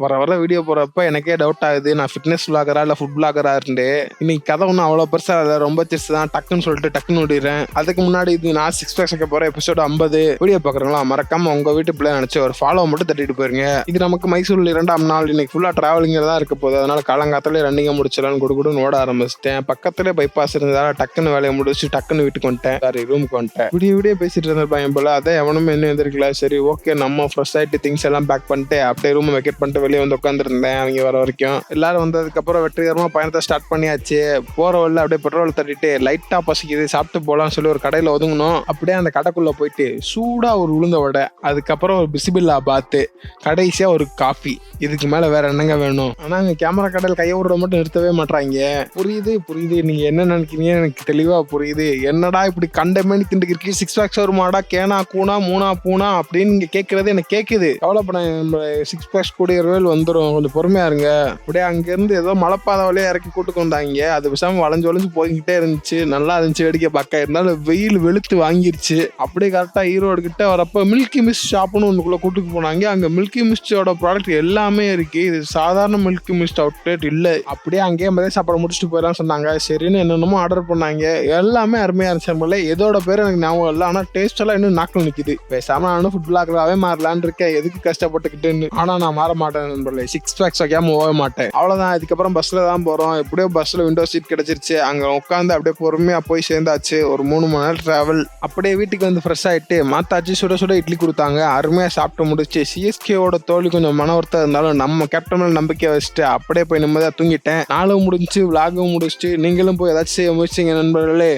வர வர வீடியோ போடுறப்ப எனக்கே டவுட் ஆகுது. நான் ஃபிட்னஸ் விளாகரா இல்ல ஃபுட் விளாகரான்ட்டு. இன்னைக்கு கதை ஒன்றும் அவ்வளோ பெருசா இல்ல. ரொம்ப சிறுசு தான். டக்குன்னு சொல்லிட்டு டக்குன்னு ஓடிடுறேன். அதுக்கு முன்னாடி இது நான் 6 பேக்ஸ் வைக்க போற எபிசோட் 50 வீடியோ பாக்குறீங்களா? மறக்காம உங்க வீட்டு பிள்ளை நினைச்சு ஒரு ஃபாலோ மட்டும் தட்டிட்டு போயிருங்க. இது நமக்கு மைசூர்ல 2ஆம் நாள். இன்னைக்கு ஃபுல்லா டிராவலிங் தான் இருக்க போகுது. அதனால காலங்காத்தாலே ரன்னிங்க முடிச்சிடலான்னு குடுகுடுன்னு ஓட ஆரம்பிச்சிட்டேன். பக்கத்துல பைபாஸ் இருந்ததால டக்குன்னு வேலையை முடிச்சு டக்குன்னு வீட்டுக்கு வந்துட்டேன். சாரி ரூமுக்கு வந்துட்டேன். விடிய பேசிட்டு இருந்த பையன் போல அதை எவனுமே இன்னும் எந்திரிக்கல. சரி ஓகே, நம்ம ஃப்ரெஷ் ஆயிட்டு திங்ஸ் எல்லாம் பேக் பண்ணிட்டு அப்படியே ரூம் வெக்கேட் பண்ணிட்டு வெளியே வந்து உட்காந்துருந்தேன். அவங்க வர வரைக்கும் எல்லாரும் வந்ததுக்கு அப்புறம் வெற்றிகரமா பயணத்தை ஸ்டார்ட் பண்ணியாச்சு. போற வழியில அப்படியே பெட்ரோல் தட்டிட்டு லைட்டா பசிக்குது, சாப்பிட்டு போலாம்னு சொல்லி ஒரு கடையில ஒதுங்கணும். அப்படியே அந்த கடைக்குள்ள போயிட்டு சூடா ஒரு உளுந்த வடை, அதுக்கப்புறம் ஒரு பிசிபில்லா பாத்து, கடைசியா ஒரு காஃபி. இதுக்கு மேல வேற என்னங்க வேணும்? ஆனா அங்க கேமரா கடையில் கையை விட மட்டும் நிறுத்தவே மாட்டாங்க. புரியுது நீங்க என்ன நினைக்கிறீங்க, எனக்கு தெளிவா புரியுது. என்னடா இப்படி கண்டமேனி திண்டுக்கு 6 பேக்ஸ் வருமாடா, கேனா கூனா மூணா பூனா அப்படின்னு நீங்க கேட்கறது எனக்கு கேக்குது. கவலைப்பட 6 பேக்ஸ் கூடிய வந்துடும், கொஞ்சம் பொறுமையா இருங்க. அப்படியே அங்க இருந்து ஏதோ மலைப்பாதை வழியா இறக்கி கூட்டுக்கு வந்தாங்க. அது விசாம வளைஞ்சு போய்கிட்டே இருந்துச்சு. நல்லா இருந்துச்சு வேடிக்கை பார்க்க. இருந்தாலும் வெயில் வெளுத்து வாங்கிருச்சு. அப்படியே கரெக்டா ஈரோடு கிட்ட வரப்ப மில்கி மிஸ்ட் ஷாப்னு ஒண்ணுக்குள்ள கூட்டுக்கு போனாங்க. அங்க மில்கி மிஸ்டோட ப்ராடக்ட் எல்லாமே இருக்கு. இது சாதாரண மில்கி மிஸ்ட் அவுட்லெட் இல்ல. அப்படியே அங்கேயே மதிய சாப்பாடு முடிச்சுட்டு போயிடலாம் சொன்னாங்க. சரின்னு என்னென்னமோ ஆர்டர் பண்ணாங்க. எல்லாமே அருமையா இருந்துச்சு. எதோட பேர் எனக்கு ஞாபகம் இல்லை. ஆனா டேஸ்ட் எல்லாம் இன்னும் நாக்கில் நிக்குது. பேசாம நானும் ஃபுட் பிளாகராகவே மாறலான்னு இருக்கேன். எதுக்கு கஷ்டப்பட்டுக்கிட்டுன்னு. ஆனா நான் மாற மாட்டேன் நண்பர்களே. 6 பேக்ஸ் வைக்காம போக மாட்டேன். அவ்வளவுதான். இதுக்கப்புறம் பஸ்ல தான் போறோம். எப்படியோ பஸ்ல விண்டோ சீட் கிடைச்சிருச்சு. அங்க உட்காந்து அப்படியே பொறுமையா போய் சேர்ந்தாச்சு. ஒரு 3 மணி நேரம் டிராவல். அப்படியே வீட்டுக்கு வந்து ஃப்ரெஷ் ஆயிட்டு மாத்தாச்சு சுட சுட இட்லி கொடுத்தாங்க. அருமையா சாப்பிட்டு முடிச்சு சிஎஸ்கேவோட தோல்வி கொஞ்சம் மன வருத்தம் இருந்தாலும் நம்ம கேப்டன் மேல நம்பிக்கை வச்சுட்டு அப்படியே போய் நிம்மதியா தூங்கிட்டேன். நாளும் முடிஞ்சு விளாகும் முடிச்சுட்டு நீங்களும் போய் ஏதாச்சும் செய்ய முயற்சிங்க நண்பர்களே.